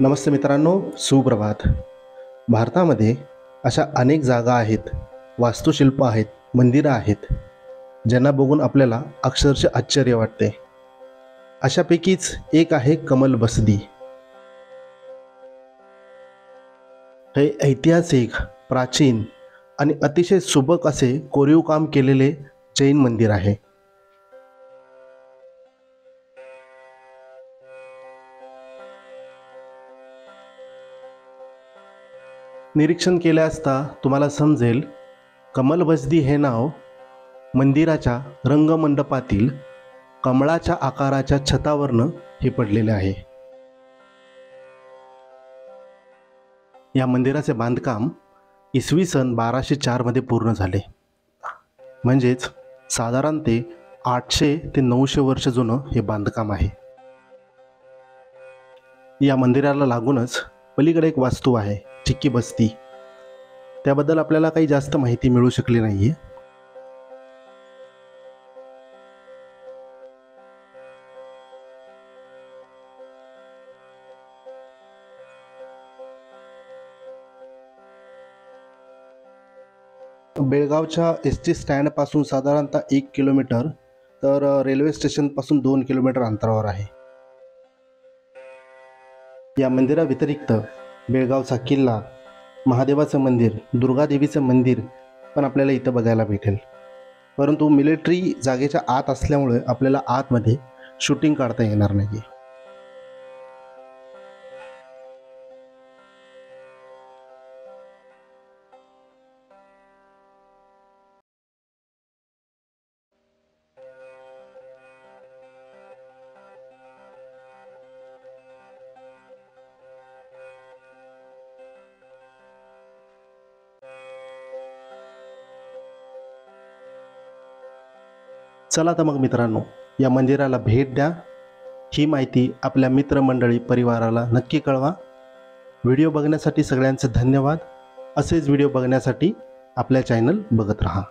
नमस्ते मित्रांनो, सुप्रभात. भारतामध्ये अशा अनेक जागा आहेत, वास्तुशिल्प आहेत, मंदिरं आहेत, ज्यांना बघून आपल्याला अक्षरशः आश्चर्य वाटते. अशापैकीच एक आहे कमल बसदी. हे ऐतिहासिक, प्राचीन आणि अतिशय सुबक असे कोरीव काम केलेले जैन मंदिर आहे. निरीक्षण केले असता तुम्हाला समजेल, कमल बसदी हे नाव मंदिराच्या रंगमंडपातील कमळाच्या आकाराच्या छतावरनं हे पडलेले आहे. या मंदिराचे बांधकाम इसवी सन 1204 मध्ये पूर्ण झाले. म्हणजेच साधारण ते 800 ते 900 वर्ष जुनं हे बांधकाम आहे. या मंदिराला लागूनच पलीकडे एक वास्तू आहे, चिक्की बस्ती. त्याबद्दल आपल्याला काही जास्त माहिती मिळू शकली नाहीये. बेळगावच्या एस.टी. स्टँडपासून साधारणतः 1 किलोमीटर, तर रेल्वे स्टेशनपासून 2 किलोमीटर अंतरावर आहे. या मंदिराव्यतिरिक्त बेळगावचा किल्ला, महादेवाचं मंदिर, दुर्गादेवीचं मंदिर पण आपल्याला इथं बघायला भेटेल. परंतु मिलिटरी जागेच्या आत असल्यामुळे आपल्याला आतमध्ये शूटिंग काढता येणार नाही. चला तर मग मित्रांनो, या मंदिराला भेट द्या. ही माहिती आपल्या मित्रमंडळी, परिवाराला नक्की कळवा. व्हिडिओ बघण्यासाठी सगळ्यांचे धन्यवाद. असेच व्हिडिओ बघण्यासाठी आपल्या चॅनल बघत राहा.